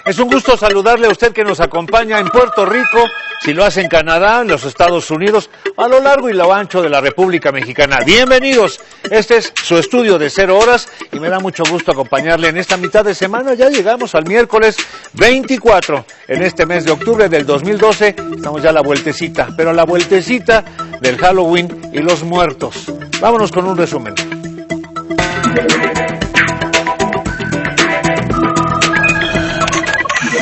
Es un gusto saludarle a usted que nos acompaña en Puerto Rico, si lo hace en Canadá, en los Estados Unidos, a lo largo y lo ancho de la República Mexicana. Bienvenidos, este es su estudio de 0 horas y me da mucho gusto acompañarle en esta mitad de semana. Ya llegamos al miércoles 24, en este mes de octubre del 2012, estamos ya a la vueltecita, pero la vueltecita del Halloween y los muertos. Vámonos con un resumen.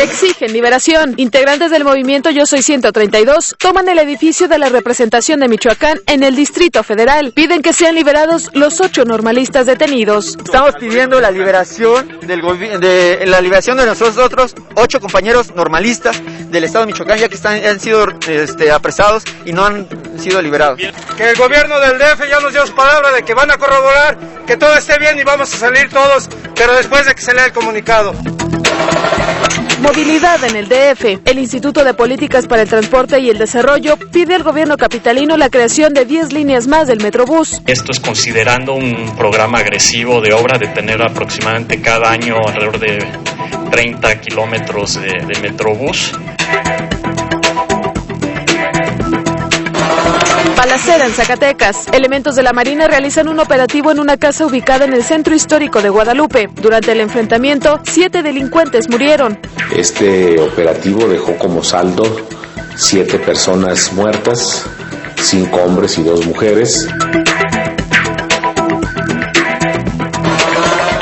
Exigen liberación. Integrantes del movimiento Yo Soy 132 toman el edificio de la representación de Michoacán en el Distrito Federal. Piden que sean liberados los 8 normalistas detenidos. Estamos pidiendo la liberación de nosotros 8 compañeros normalistas del Estado de Michoacán, ya que han sido apresados y no han sido liberados. Que el gobierno del DF ya nos dio su palabra de que van a corroborar que todo esté bien y vamos a salir todos, pero después de que se lea el comunicado. Movilidad en el DF. El Instituto de Políticas para el Transporte y el Desarrollo pide al gobierno capitalino la creación de 10 líneas más del Metrobús. Esto es considerando un programa agresivo de obra de tener aproximadamente cada año alrededor de 30 kilómetros de Metrobús. Balacera en Zacatecas. Elementos de la Marina realizan un operativo en una casa ubicada en el centro histórico de Guadalupe. Durante el enfrentamiento, 7 delincuentes murieron. Este operativo dejó como saldo 7 personas muertas, 5 hombres y 2 mujeres.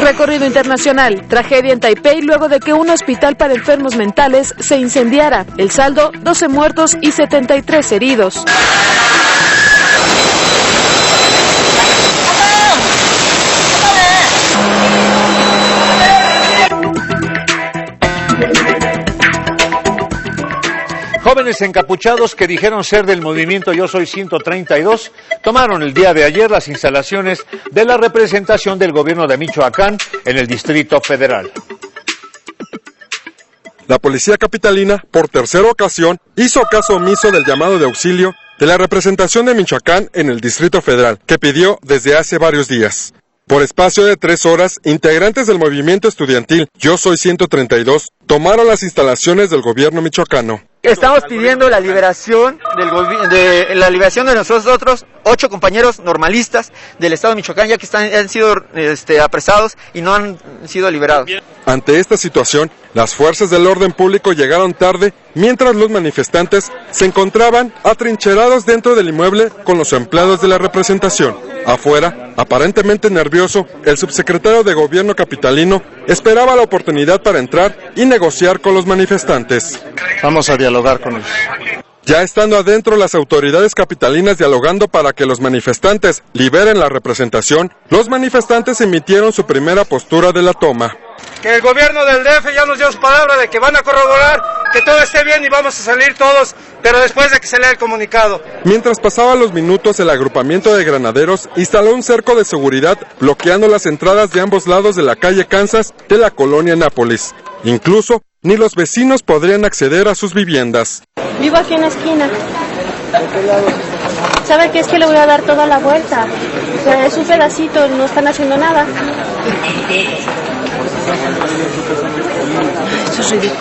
Recorrido internacional. Tragedia en Taipei luego de que un hospital para enfermos mentales se incendiara. El saldo, 12 muertos y 73 heridos. Jóvenes encapuchados que dijeron ser del movimiento Yo Soy 132 tomaron el día de ayer las instalaciones de la representación del gobierno de Michoacán en el Distrito Federal. La policía capitalina, por tercera ocasión, hizo caso omiso del llamado de auxilio de la representación de Michoacán en el Distrito Federal, que pidió desde hace varios días. Por espacio de 3 horas, integrantes del movimiento estudiantil Yo Soy 132 tomaron las instalaciones del gobierno michoacano. Estamos pidiendo la liberación de nosotros 8 compañeros normalistas del Estado de Michoacán, ya que han sido apresados y no han sido liberados. Ante esta situación, las fuerzas del orden público llegaron tarde, mientras los manifestantes se encontraban atrincherados dentro del inmueble con los empleados de la representación. Afuera, aparentemente nervioso, el subsecretario de Gobierno capitalino esperaba la oportunidad para entrar y negociar con los manifestantes. Vamos a dialogar con ellos. Ya estando adentro, las autoridades capitalinas dialogando para que los manifestantes liberen la representación, los manifestantes emitieron su primera postura de la toma. Que el gobierno del DF ya nos dio su palabra de que van a corroborar que todo esté bien y vamos a salir todos, pero después de que se lea el comunicado. Mientras pasaban los minutos, el agrupamiento de granaderos instaló un cerco de seguridad bloqueando las entradas de ambos lados de la calle Kansas de la colonia Nápoles. Incluso, ni los vecinos podrían acceder a sus viviendas. Vivo aquí en la esquina. ¿Sabe qué es que le voy a dar toda la vuelta? O sea, es un pedacito, no están haciendo nada. Esto es ridículo.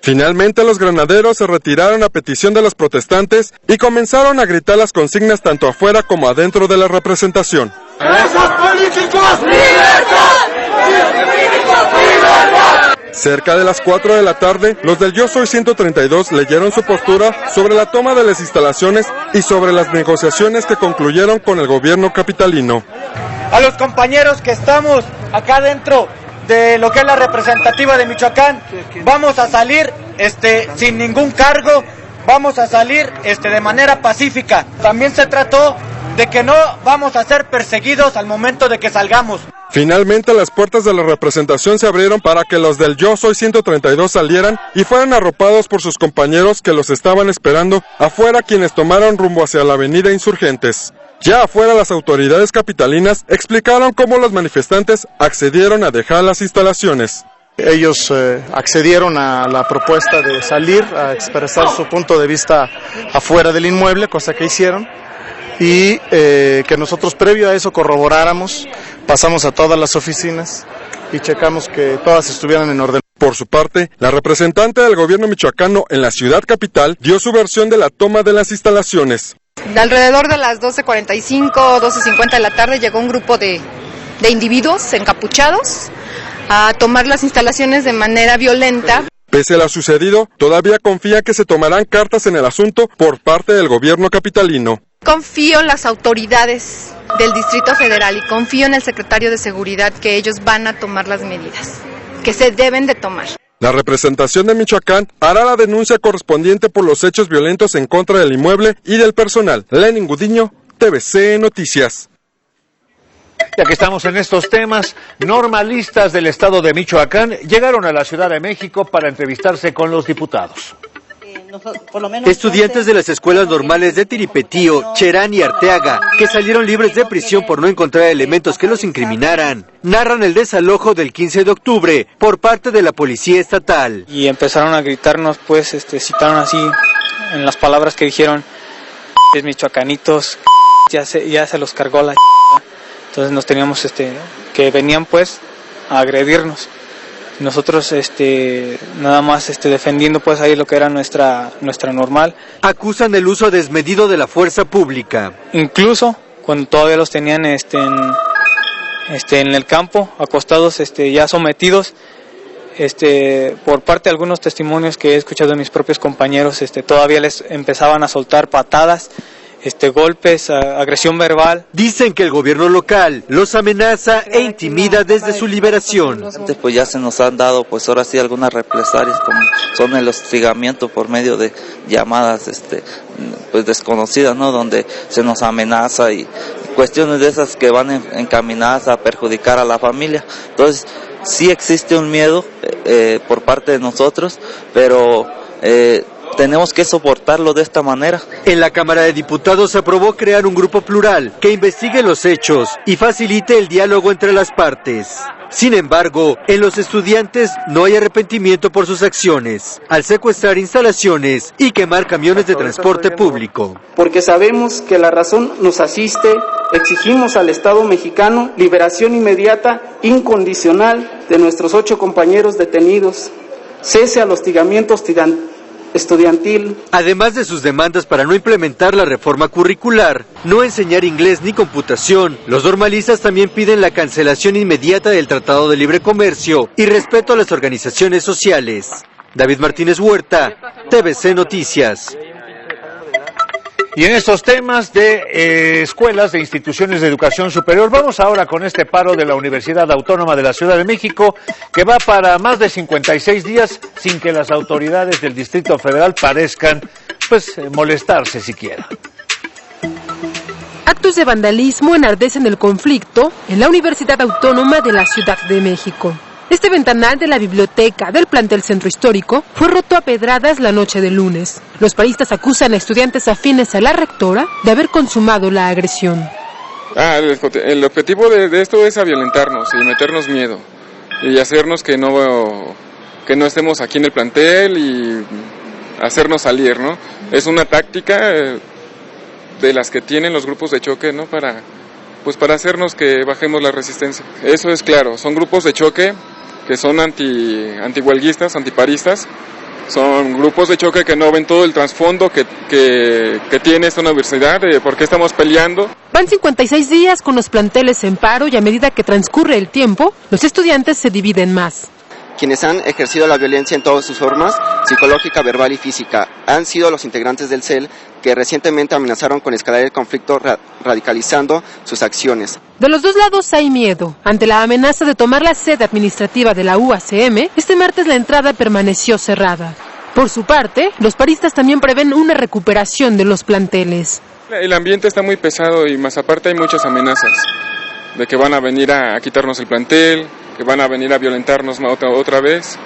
Finalmente los granaderos se retiraron a petición de los protestantes y comenzaron a gritar las consignas tanto afuera como adentro de la representación. ¡Esos políticos, libertad! Cerca de las 4 de la tarde, los del Yo Soy 132 leyeron su postura sobre la toma de las instalaciones y sobre las negociaciones que concluyeron con el gobierno capitalino. A los compañeros que estamos acá dentro de lo que es la representativa de Michoacán, vamos a salir sin ningún cargo, vamos a salir de manera pacífica. También se trató de que no vamos a ser perseguidos al momento de que salgamos. Finalmente las puertas de la representación se abrieron para que los del Yo Soy 132 salieran y fueran arropados por sus compañeros que los estaban esperando afuera, quienes tomaron rumbo hacia la avenida Insurgentes. Ya afuera, las autoridades capitalinas explicaron cómo los manifestantes accedieron a dejar las instalaciones. Ellos accedieron a la propuesta de salir a expresar su punto de vista afuera del inmueble, cosa que hicieron, y que nosotros previo a eso corroboráramos, pasamos a todas las oficinas y checamos que todas estuvieran en orden. Por su parte, la representante del gobierno michoacano en la ciudad capital dio su versión de la toma de las instalaciones. Alrededor de las 12:45, 12:50 de la tarde llegó un grupo de individuos encapuchados a tomar las instalaciones de manera violenta. Pese a lo sucedido, todavía confía que se tomarán cartas en el asunto por parte del gobierno capitalino. Confío en las autoridades del Distrito Federal y confío en el secretario de Seguridad que ellos van a tomar las medidas que se deben de tomar. La representación de Michoacán hará la denuncia correspondiente por los hechos violentos en contra del inmueble y del personal. Lenin Gudiño, TVC Noticias. Ya que estamos en estos temas, normalistas del estado de Michoacán llegaron a la Ciudad de México para entrevistarse con los diputados. Estudiantes de las escuelas normales de Tiripetío, Cherán y Arteaga, que salieron libres de prisión por no encontrar elementos que los incriminaran, narran el desalojo del 15 de octubre por parte de la policía estatal. Y empezaron a gritarnos, pues, citaron así, en las palabras que dijeron, michoacanitos, ya se los cargó la Entonces nos teníamos, que venían pues a agredirnos. Nosotros nada más defendiendo pues ahí lo que era nuestra normal. Acusan el uso desmedido de la fuerza pública. Incluso cuando todavía los tenían en el campo, acostados, ya sometidos, por parte de algunos testimonios que he escuchado de mis propios compañeros, todavía les empezaban a soltar patadas, golpes, agresión verbal. Dicen que el gobierno local los amenaza e intimida desde su liberación. Pues ya se nos han dado, pues ahora sí, algunas represalias, como son el hostigamiento por medio de llamadas, pues desconocidas, ¿no? Donde se nos amenaza y cuestiones de esas que van encaminadas a perjudicar a la familia. Entonces, sí existe un miedo por parte de nosotros, pero tenemos que soportarlo de esta manera. En la Cámara de Diputados se aprobó crear un grupo plural que investigue los hechos y facilite el diálogo entre las partes. Sin embargo, en los estudiantes no hay arrepentimiento por sus acciones, al secuestrar instalaciones y quemar camiones de transporte público. Porque sabemos que la razón nos asiste, exigimos al Estado mexicano liberación inmediata, incondicional, de nuestros 8 compañeros detenidos, cese al hostigamiento estudiantil. Además de sus demandas para no implementar la reforma curricular, no enseñar inglés ni computación, los normalistas también piden la cancelación inmediata del Tratado de Libre Comercio y respeto a las organizaciones sociales. David Martínez Huerta, TVC Noticias. Y en estos temas de escuelas, de instituciones de educación superior, vamos ahora con este paro de la Universidad Autónoma de la Ciudad de México, que va para más de 56 días sin que las autoridades del Distrito Federal parezcan, molestarse siquiera. Actos de vandalismo enardecen el conflicto en la Universidad Autónoma de la Ciudad de México. Este ventanal de la biblioteca del plantel Centro Histórico fue roto a pedradas la noche del lunes. Los paristas acusan a estudiantes afines a la rectora de haber consumado la agresión. El objetivo de esto es violentarnos y meternos miedo y hacernos que no estemos aquí en el plantel y hacernos salir, ¿no? Es una táctica de las que tienen los grupos de choque, ¿no? Para hacernos que bajemos la resistencia. Eso es claro, son grupos de choque que son antihuelguistas, antiparistas, son grupos de choque que no ven todo el trasfondo que tiene esta universidad, de por qué estamos peleando. Van 56 días con los planteles en paro y a medida que transcurre el tiempo, los estudiantes se dividen más. Quienes han ejercido la violencia en todas sus formas, psicológica, verbal y física, han sido los integrantes del CEL que recientemente amenazaron con escalar el conflicto radicalizando sus acciones. De los dos lados hay miedo. Ante la amenaza de tomar la sede administrativa de la UACM, este martes la entrada permaneció cerrada. Por su parte, los paristas también prevén una recuperación de los planteles. El ambiente está muy pesado y más aparte hay muchas amenazas de que van a venir a quitarnos el plantel, que van a venir a violentarnos otra vez,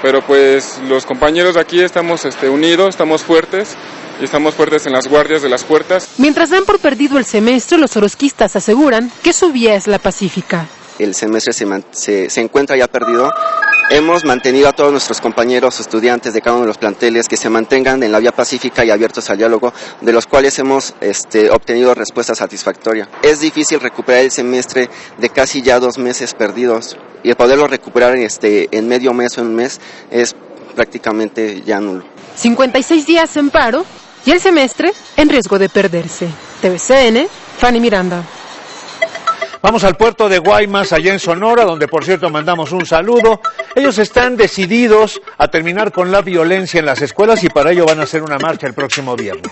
pero pues los compañeros de aquí estamos unidos, estamos fuertes y estamos fuertes en las guardias de las puertas. Mientras dan por perdido el semestre, los orozquistas aseguran que su vía es la pacífica. El semestre se encuentra ya perdido Hemos mantenido a todos nuestros compañeros estudiantes de cada uno de los planteles que se mantengan en la vía pacífica y abiertos al diálogo, de los cuales hemos obtenido respuesta satisfactoria. Es difícil recuperar el semestre de casi ya 2 meses perdidos, y el poderlo recuperar en medio mes o en un mes es prácticamente ya nulo. 56 días en paro y el semestre en riesgo de perderse. TVCN, Fanny Miranda. Vamos al puerto de Guaymas, allá en Sonora, donde por cierto mandamos un saludo. Ellos están decididos a terminar con la violencia en las escuelas y para ello van a hacer una marcha el próximo viernes.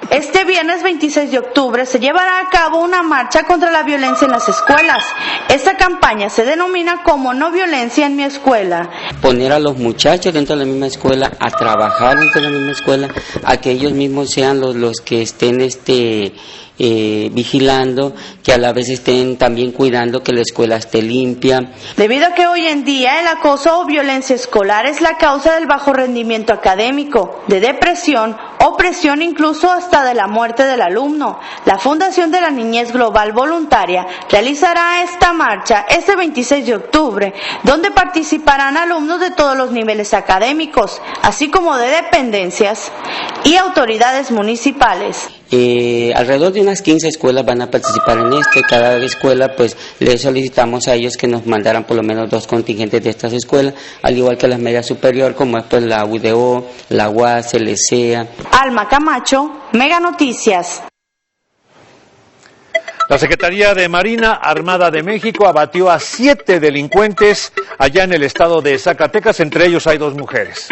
Este viernes 26 de octubre se llevará a cabo una marcha contra la violencia en las escuelas. Esta campaña se denomina como No Violencia en mi Escuela. Poner a los muchachos dentro de la misma escuela, a trabajar dentro de la misma escuela, a que ellos mismos sean los que estén vigilando, que a la vez estén también cuidando que la escuela esté limpia. Debido a que hoy en día el acoso o violencia escolar es la causa del bajo rendimiento académico, de depresión, opresión, incluso hasta de la muerte del alumno, la Fundación de la Niñez Global Voluntaria realizará esta marcha este 26 de octubre, donde participarán alumnos de todos los niveles académicos, así como de dependencias y autoridades municipales. Alrededor de unas 15 escuelas van a participar en cada escuela pues les solicitamos a ellos que nos mandaran por lo menos 2 contingentes de estas escuelas, al igual que las medias superior, como es pues la UDO, la UAS, el ESEA. Alma Camacho, Mega Noticias. La Secretaría de Marina Armada de México abatió a 7 delincuentes allá en el estado de Zacatecas, entre ellos hay 2 mujeres.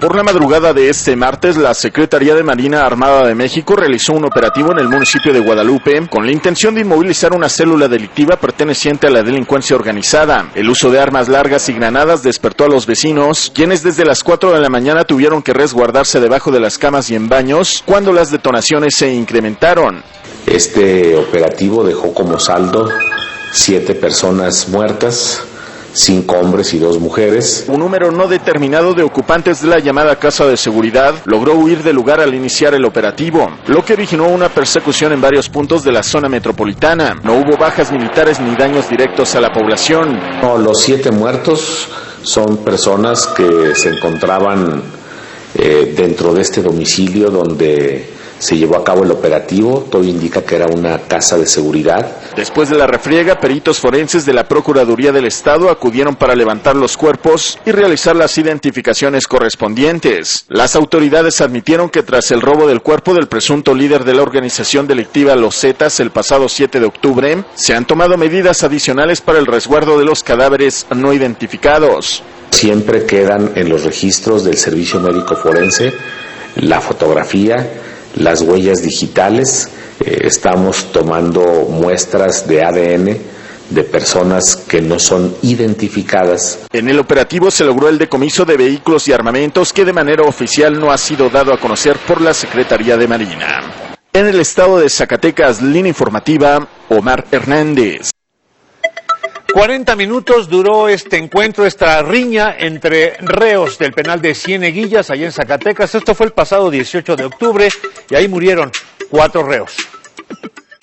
Por la madrugada de este martes, la Secretaría de Marina Armada de México realizó un operativo en el municipio de Guadalupe con la intención de inmovilizar una célula delictiva perteneciente a la delincuencia organizada. El uso de armas largas y granadas despertó a los vecinos, quienes desde las 4 de la mañana tuvieron que resguardarse debajo de las camas y en baños cuando las detonaciones se incrementaron. Este operativo dejó como saldo 7 personas muertas, 5 hombres y 2 mujeres. Un número no determinado de ocupantes de la llamada casa de seguridad logró huir del lugar al iniciar el operativo, lo que originó una persecución en varios puntos de la zona metropolitana. No hubo bajas militares ni daños directos a la población. No, los 7 muertos son personas que se encontraban dentro de este domicilio donde se llevó a cabo el operativo. Todo indica que era una casa de seguridad. Después de la refriega, peritos forenses de la Procuraduría del Estado acudieron para levantar los cuerpos y realizar las identificaciones correspondientes. Las autoridades admitieron que tras el robo del cuerpo del presunto líder de la organización delictiva Los Zetas el pasado 7 de octubre, se han tomado medidas adicionales para el resguardo de los cadáveres no identificados. Siempre quedan en los registros del Servicio Médico Forense la fotografía, las huellas digitales. Estamos tomando muestras de ADN de personas que no son identificadas. En el operativo se logró el decomiso de vehículos y armamentos que de manera oficial no ha sido dado a conocer por la Secretaría de Marina. En el estado de Zacatecas, línea informativa, Omar Hernández. 40 minutos duró este encuentro, esta riña entre reos del penal de Cieneguillas, allá en Zacatecas. Esto fue el pasado 18 de octubre y ahí murieron 4 reos.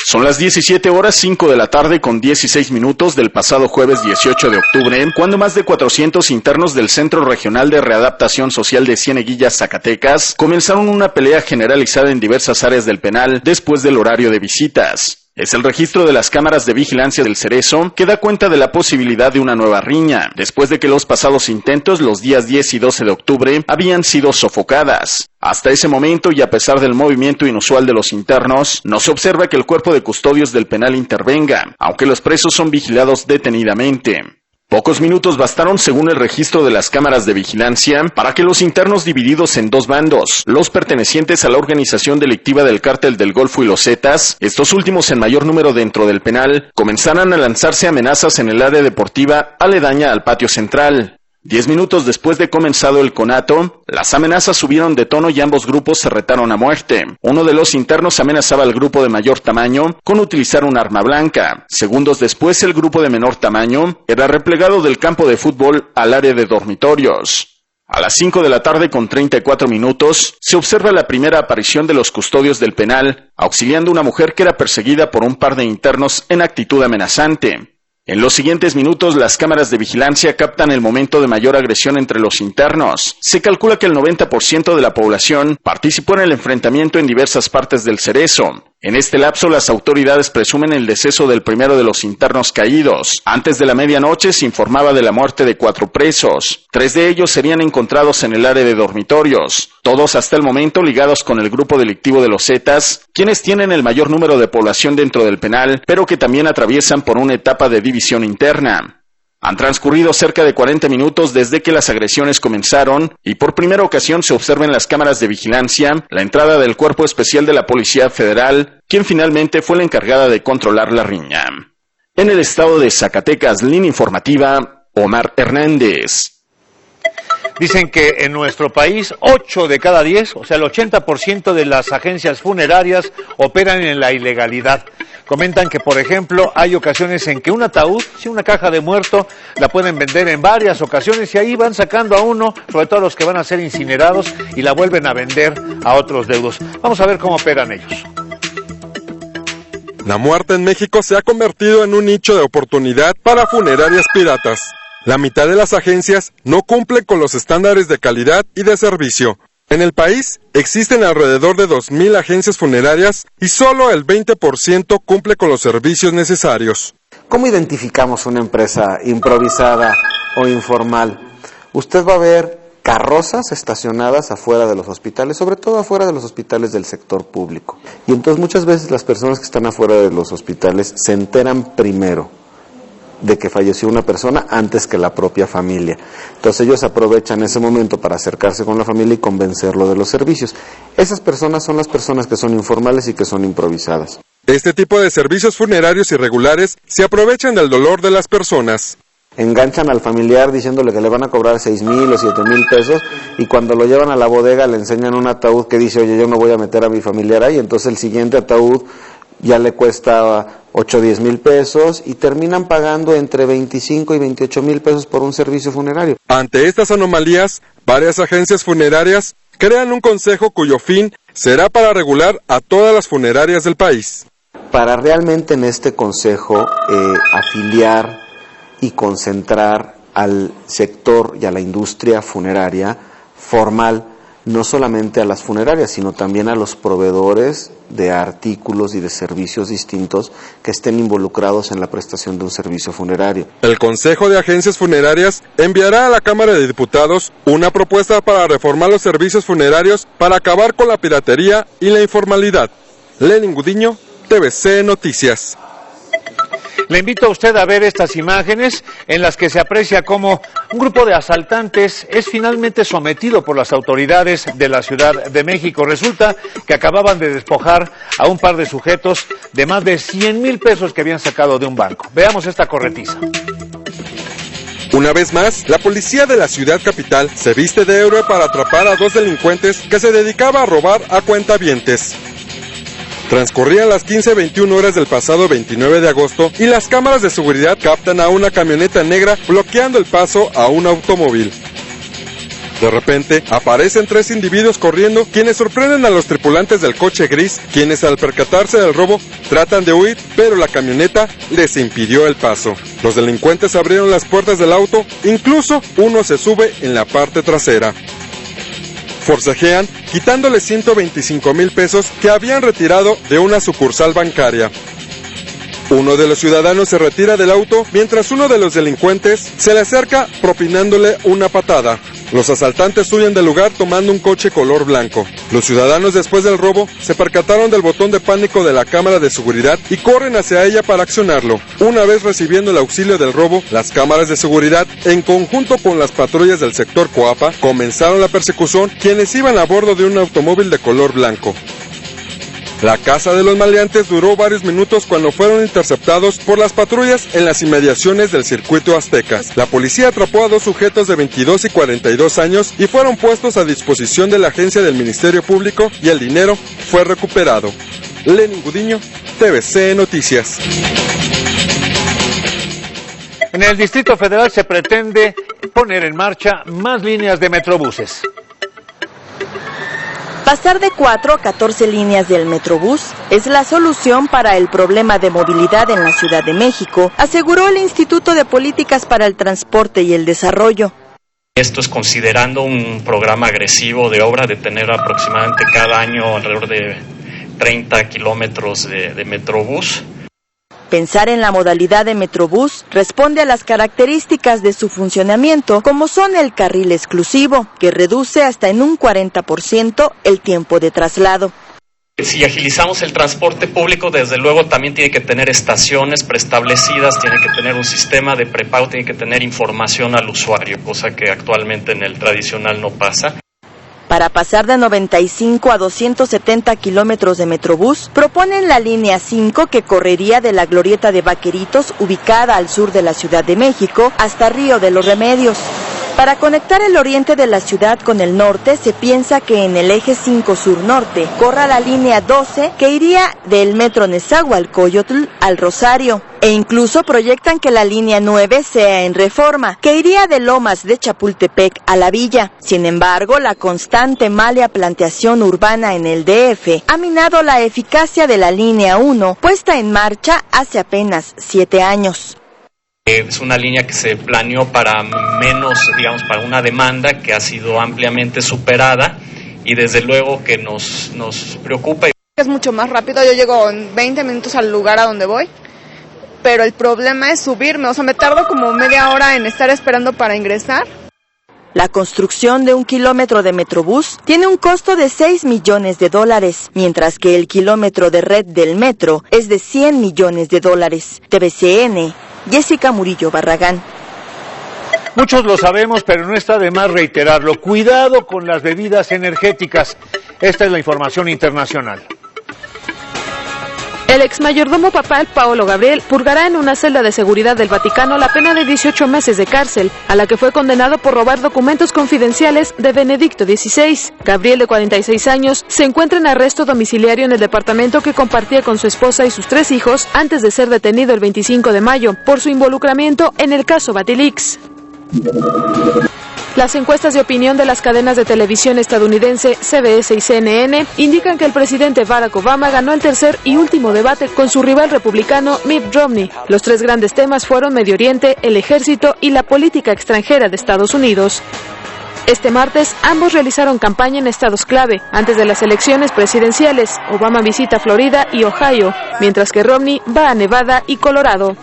Son las 17:05 de la tarde con 16 minutos del pasado jueves 18 de octubre, cuando más de 400 internos del Centro Regional de Readaptación Social de Cieneguillas, Zacatecas, comenzaron una pelea generalizada en diversas áreas del penal después del horario de visitas. Es el registro de las cámaras de vigilancia del Cerezo que da cuenta de la posibilidad de una nueva riña, después de que los pasados intentos, los días 10 y 12 de octubre, habían sido sofocadas. Hasta ese momento, y a pesar del movimiento inusual de los internos, no se observa que el cuerpo de custodios del penal intervenga, aunque los presos son vigilados detenidamente. Pocos minutos bastaron, según el registro de las cámaras de vigilancia, para que los internos divididos en 2 bandos, los pertenecientes a la organización delictiva del Cártel del Golfo y los Zetas, estos últimos en mayor número dentro del penal, comenzaran a lanzarse amenazas en el área deportiva aledaña al patio central. 10 minutos después de comenzado el conato, las amenazas subieron de tono y ambos grupos se retaron a muerte. Uno de los internos amenazaba al grupo de mayor tamaño con utilizar un arma blanca. Segundos después, el grupo de menor tamaño era replegado del campo de fútbol al área de dormitorios. A las 5 de la tarde con 34 minutos, se observa la primera aparición de los custodios del penal, auxiliando a una mujer que era perseguida por un par de internos en actitud amenazante. En los siguientes minutos, las cámaras de vigilancia captan el momento de mayor agresión entre los internos. Se calcula que el 90% de la población participó en el enfrentamiento en diversas partes del Cerezo. En este lapso, las autoridades presumen el deceso del primero de los internos caídos. Antes de la medianoche se informaba de la muerte de 4 presos. 3 de ellos serían encontrados en el área de dormitorios. Todos hasta el momento ligados con el grupo delictivo de los Zetas, quienes tienen el mayor número de población dentro del penal, pero que también atraviesan por una etapa de división interna. Han transcurrido cerca de 40 minutos desde que las agresiones comenzaron y por primera ocasión se observa en las cámaras de vigilancia la entrada del Cuerpo Especial de la Policía Federal, quien finalmente fue la encargada de controlar la riña. En el estado de Zacatecas, línea informativa, Omar Hernández. Dicen que en nuestro país 8 de cada 10, o sea el 80% de las agencias funerarias operan en la ilegalidad. Comentan que, por ejemplo, hay ocasiones en que un ataúd, si una caja de muerto, la pueden vender en varias ocasiones y ahí van sacando a uno, sobre todo a los que van a ser incinerados, y la vuelven a vender a otros deudos. Vamos a ver cómo operan ellos. La muerte en México se ha convertido en un nicho de oportunidad para funerarias piratas. La mitad de las agencias no cumplen con los estándares de calidad y de servicio. En el país existen alrededor de 2,000 agencias funerarias y solo el 20% cumple con los servicios necesarios. ¿Cómo identificamos una empresa improvisada o informal? Usted va a ver carrozas estacionadas afuera de los hospitales, sobre todo afuera de los hospitales del sector público. Y entonces muchas veces las personas que están afuera de los hospitales se enteran primero de que falleció una persona antes que la propia familia. Entonces ellos aprovechan ese momento para acercarse con la familia y convencerlo de los servicios. Esas personas son las personas que son informales y que son improvisadas. Este tipo de servicios funerarios irregulares se aprovechan del dolor de las personas. Enganchan al familiar diciéndole que le van a cobrar 6,000 o 7,000 pesos y cuando lo llevan a la bodega le enseñan un ataúd que dice, oye, yo no voy a meter a mi familiar ahí, entonces el siguiente ataúd ya le cuesta 8 o 10 mil pesos y terminan pagando entre 25 y 28 mil pesos por un servicio funerario. Ante estas anomalías, varias agencias funerarias crean un consejo cuyo fin será para regular a todas las funerarias del país. Para realmente en este consejo afiliar y concentrar al sector y a la industria funeraria formal, no solamente a las funerarias, sino también a los proveedores de artículos y de servicios distintos que estén involucrados en la prestación de un servicio funerario. El Consejo de Agencias Funerarias enviará a la Cámara de Diputados una propuesta para reformar los servicios funerarios para acabar con la piratería y la informalidad. Lenin Gudiño, TVC Noticias. Le invito a usted a ver estas imágenes en las que se aprecia cómo un grupo de asaltantes es finalmente sometido por las autoridades de la Ciudad de México. Resulta que acababan de despojar a un par de sujetos de más de 100,000 pesos que habían sacado de un banco. Veamos esta corretiza. Una vez más, la policía de la ciudad capital se viste de héroe para atrapar a 2 delincuentes que se dedicaban a robar a cuentavientes. Transcurrían las 15:21 horas del pasado 29 de agosto y las cámaras de seguridad captan a una camioneta negra bloqueando el paso a un automóvil. De repente, aparecen 3 individuos corriendo, quienes sorprenden a los tripulantes del coche gris, quienes al percatarse del robo tratan de huir, pero la camioneta les impidió el paso. Los delincuentes abrieron las puertas del auto, incluso uno se sube en la parte trasera. Forcejean, quitándole 125,000 pesos que habían retirado de una sucursal bancaria. Uno de los ciudadanos se retira del auto mientras uno de los delincuentes se le acerca propinándole una patada. Los asaltantes huyen del lugar tomando un coche color blanco. Los ciudadanos después del robo se percataron del botón de pánico de la cámara de seguridad y corren hacia ella para accionarlo. Una vez recibiendo el auxilio del robo, las cámaras de seguridad, en conjunto con las patrullas del sector Coapa, comenzaron la persecución, quienes iban a bordo de un automóvil de color blanco. La caza de los maleantes duró varios minutos cuando fueron interceptados por las patrullas en las inmediaciones del circuito Aztecas. La policía atrapó a 2 sujetos de 22 y 42 años y fueron puestos a disposición de la agencia del Ministerio Público y el dinero fue recuperado. Lenin Gudiño, TVC Noticias. En el Distrito Federal se pretende poner en marcha más líneas de metrobuses. Pasar de 4 a 14 líneas del Metrobús es la solución para el problema de movilidad en la Ciudad de México, aseguró el Instituto de Políticas para el Transporte y el Desarrollo. Esto es considerando un programa agresivo de obra de tener aproximadamente cada año alrededor de 30 kilómetros de Metrobús. Pensar en la modalidad de Metrobús responde a las características de su funcionamiento, como son el carril exclusivo, que reduce hasta en un 40% el tiempo de traslado. Si agilizamos el transporte público, desde luego también tiene que tener estaciones preestablecidas, tiene que tener un sistema de prepago, tiene que tener información al usuario, cosa que actualmente en el tradicional no pasa. Para pasar de 95 a 270 kilómetros de Metrobús, proponen la línea 5 que correría de la glorieta de Vaqueritos, ubicada al sur de la Ciudad de México, hasta Río de los Remedios. Para conectar el oriente de la ciudad con el norte, se piensa que en el eje 5 sur-norte corra la línea 12 que iría del metro Nezahualcóyotl al Rosario. E incluso proyectan que la línea 9 sea en Reforma, que iría de Lomas de Chapultepec a la Villa. Sin embargo, la constante mala planteación urbana en el DF ha minado la eficacia de la línea 1, puesta en marcha hace apenas 7 años. Es una línea que se planeó para menos, digamos, para una demanda que ha sido ampliamente superada y desde luego que nos preocupa. Es mucho más rápido, yo llego en 20 minutos al lugar a donde voy, pero el problema es subirme, o sea, me tardo como media hora en estar esperando para ingresar. La construcción de 1 kilómetro de Metrobús tiene un costo de $6 millones, mientras que el kilómetro de red del metro es de $100 millones. TVCN, Jessica Murillo Barragán. Muchos lo sabemos, pero no está de más reiterarlo. Cuidado con las bebidas energéticas. Esta es la información internacional. El exmayordomo papal Paolo Gabriel purgará en una celda de seguridad del Vaticano la pena de 18 meses de cárcel, a la que fue condenado por robar documentos confidenciales de Benedicto XVI. Gabriel, de 46 años, se encuentra en arresto domiciliario en el departamento que compartía con su esposa y sus 3 hijos antes de ser detenido el 25 de mayo por su involucramiento en el caso Batilix. Las encuestas de opinión de las cadenas de televisión estadounidense CBS y CNN indican que el presidente Barack Obama ganó el tercer y último debate con su rival republicano Mitt Romney. Los 3 grandes temas fueron Medio Oriente, el ejército y la política extranjera de Estados Unidos. Este martes, ambos realizaron campaña en estados clave. Antes de las elecciones presidenciales, Obama visita Florida y Ohio, mientras que Romney va a Nevada y Colorado.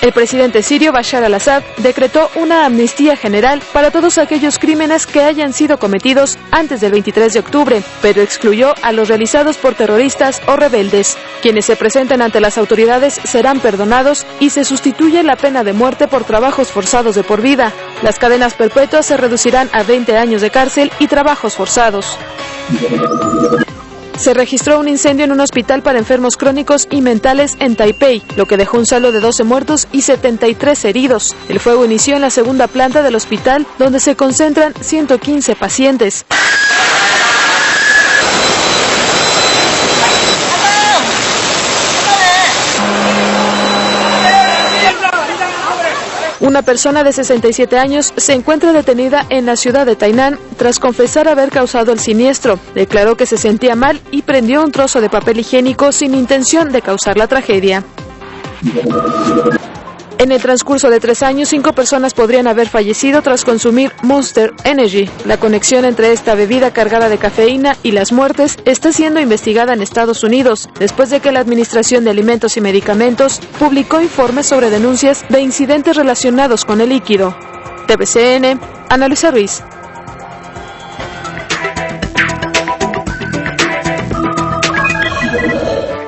El presidente sirio Bashar al-Assad decretó una amnistía general para todos aquellos crímenes que hayan sido cometidos antes del 23 de octubre, pero excluyó a los realizados por terroristas o rebeldes. Quienes se presenten ante las autoridades serán perdonados y se sustituye la pena de muerte por trabajos forzados de por vida. Las cadenas perpetuas se reducirán a 20 años de cárcel y trabajos forzados. Se registró un incendio en un hospital para enfermos crónicos y mentales en Taipei, lo que dejó un saldo de 12 muertos y 73 heridos. El fuego inició en la segunda planta del hospital, donde se concentran 115 pacientes. Una persona de 67 años se encuentra detenida en la ciudad de Tainan tras confesar haber causado el siniestro. Declaró que se sentía mal y prendió un trozo de papel higiénico sin intención de causar la tragedia. En el transcurso de 3 años, 5 personas podrían haber fallecido tras consumir Monster Energy. La conexión entre esta bebida cargada de cafeína y las muertes está siendo investigada en Estados Unidos, después de que la Administración de Alimentos y Medicamentos publicó informes sobre denuncias de incidentes relacionados con el líquido. TVCN, Ana Luisa Ruiz.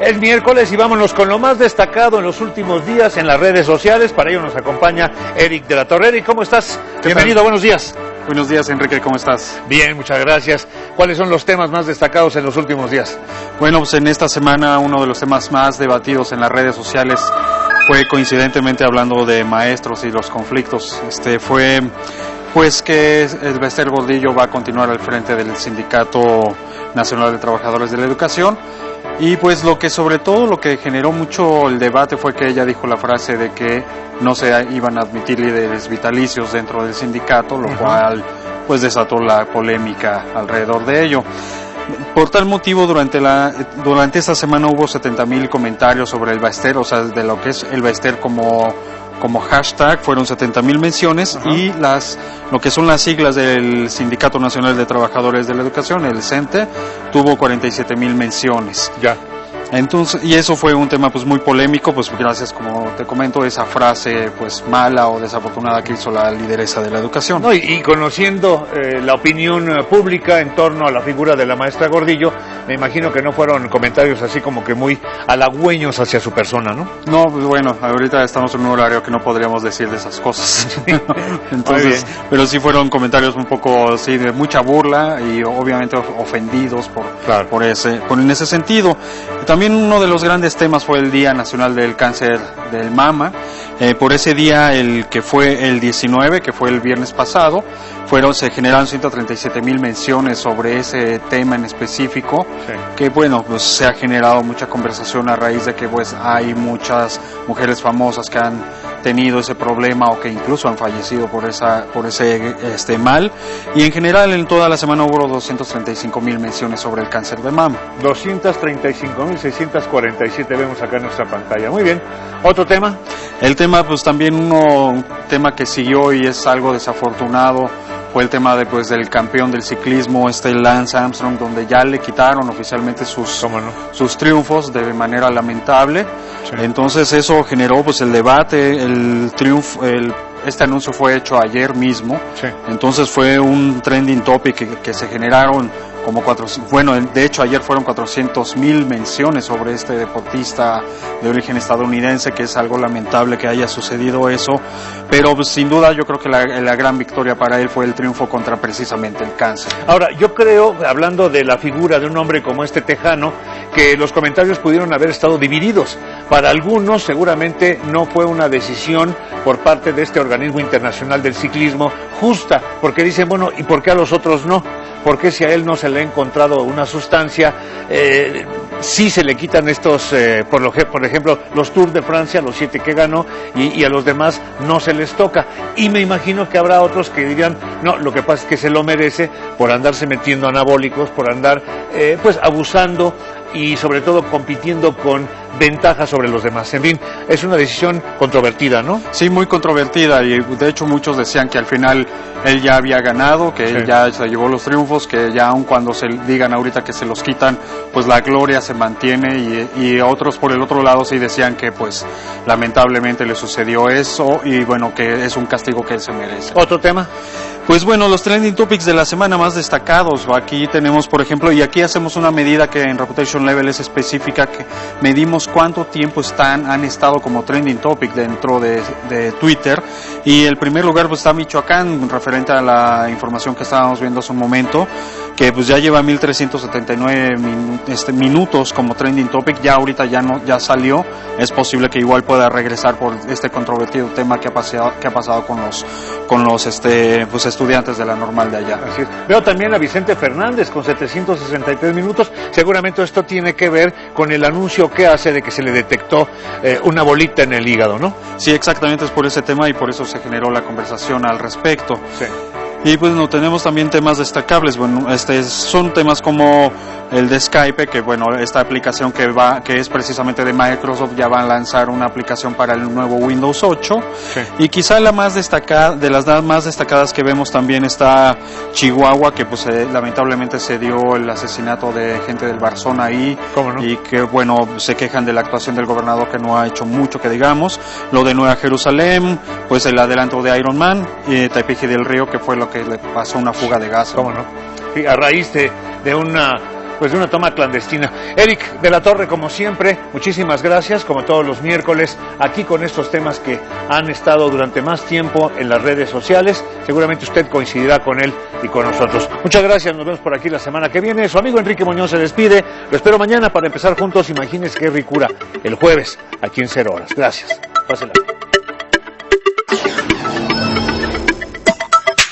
Es miércoles y vámonos con lo más destacado en los últimos días en las redes sociales. Para ello nos acompaña Eric de la Torre. Eric, ¿cómo estás? Bienvenido, buenos días. Buenos días, Enrique, ¿cómo estás? Bien, muchas gracias. ¿Cuáles son los temas más destacados en los últimos días? Bueno, pues en esta semana uno de los temas más debatidos en las redes sociales fue, coincidentemente, hablando de maestros y los conflictos. Fue pues que el Bester Gordillo va a continuar al frente del Sindicato Nacional de Trabajadores de la Educación. Y pues sobre todo lo que generó mucho el debate fue que ella dijo la frase de que no se iban a admitir líderes vitalicios dentro del sindicato, lo cual pues desató la polémica alrededor de ello. Por tal motivo, durante esta semana hubo 70,000 comentarios sobre el Baester, o sea, de lo que es el Baester como hashtag, fueron 70,000 menciones. Ajá. Y lo que son las siglas del Sindicato Nacional de Trabajadores de la Educación, el CENTE, tuvo 47,000 menciones. Ya. Entonces, y eso fue un tema pues muy polémico, pues gracias, como te comento, esa frase pues mala o desafortunada que hizo la lideresa de la educación. No, y conociendo la opinión pública en torno a la figura de la maestra Gordillo, me imagino que no fueron comentarios así como que muy halagüeños hacia su persona, ¿no? No, pues bueno, ahorita estamos en un horario que no podríamos decir de esas cosas. Entonces, pero sí fueron comentarios un poco sí de mucha burla y obviamente ofendidos en ese sentido. También uno de los grandes temas fue el Día Nacional del Cáncer del Mama. Por ese día, el que fue el 19, que fue el viernes pasado, se generaron 137,000 menciones sobre ese tema en específico, que bueno, pues se ha generado mucha conversación a raíz de que pues hay muchas mujeres famosas que han tenido ese problema o que incluso han fallecido por ese mal, y en general en toda la semana hubo 235,000 menciones sobre el cáncer de mama. 235,647 vemos acá en nuestra pantalla. Muy bien. ¿Otro tema? El tema, pues también un tema que siguió y es algo desafortunado, fue el tema del campeón del ciclismo, Lance Armstrong, donde ya le quitaron oficialmente sus triunfos de manera lamentable. Sí. Entonces eso generó pues el debate, el triunfo, este anuncio fue hecho ayer mismo. Sí. Entonces fue un trending topic que se generaron como de hecho ayer fueron 400,000 menciones sobre este deportista de origen estadounidense, que es algo lamentable que haya sucedido eso, pero pues, sin duda yo creo que la gran victoria para él fue el triunfo contra precisamente el cáncer. Ahora, yo creo, hablando de la figura de un hombre como este tejano, que los comentarios pudieron haber estado divididos. Para algunos seguramente no fue una decisión por parte de este organismo internacional del ciclismo justa, porque dicen, bueno, ¿y por qué a los otros no? ¿Por qué si a él no se le ha encontrado una sustancia, sí se le quitan estos, por ejemplo, los Tours de Francia, los 7 que ganó, y a los demás no se les toca? Y me imagino que habrá otros que dirían, no, lo que pasa es que se lo merece por andarse metiendo anabólicos, por andar pues abusando y sobre todo compitiendo con ventaja sobre los demás. En fin, es una decisión controvertida, ¿no? Sí, muy controvertida, y de hecho muchos decían que al final él ya había ganado, que él ya se llevó los triunfos, que ya aun cuando se digan ahorita que se los quitan, pues la gloria se mantiene, y otros por el otro lado sí decían que pues lamentablemente le sucedió eso y bueno, que es un castigo que él se merece. ¿Otro tema? Pues bueno, los trending topics de la semana más destacados. Aquí tenemos, por ejemplo, y aquí hacemos una medida que en Reputation Level es específica, que medimos cuánto tiempo han estado como trending topic dentro de Twitter. Y el primer lugar pues está Michoacán, referente a la información que estábamos viendo hace un momento, que pues ya lleva 1,379 minutos como trending topic. Ya ahorita ya salió. Es posible que igual pueda regresar por este controvertido tema que ha pasado con los estudiantes de la normal de allá. Así es. Veo también a Vicente Fernández con 763 minutos. Seguramente esto tiene que ver con el anuncio que hace de que se le detectó una bolita en el hígado, ¿no? Sí, exactamente, es por ese tema y por eso se generó la conversación al respecto. Sí. Y pues no tenemos también temas destacables. Bueno, son temas como el de Skype, que bueno, esta aplicación que es precisamente de Microsoft, ya va a lanzar una aplicación para el nuevo Windows 8. Sí. Y quizá la más destacada, de las más destacadas que vemos también está Chihuahua, que pues lamentablemente se dio el asesinato de gente del Barzón ahí. ¿Cómo no? Y que bueno, se quejan de la actuación del gobernador, que no ha hecho mucho que digamos. Lo de Nueva Jerusalén, pues el adelanto de Iron Man, y Tepeji del Río, que fue lo que le pasó una fuga de gas. ¿Cómo no? Sí, a raíz de una toma clandestina. Eric de la Torre, como siempre, muchísimas gracias, como todos los miércoles, aquí con estos temas que han estado durante más tiempo en las redes sociales. Seguramente usted coincidirá con él y con nosotros. Muchas gracias, nos vemos por aquí la semana que viene. Su amigo Enrique Muñoz se despide. Lo espero mañana para empezar juntos. Imagínense qué ricura el jueves, aquí en 0 Horas. Gracias. Pásenla.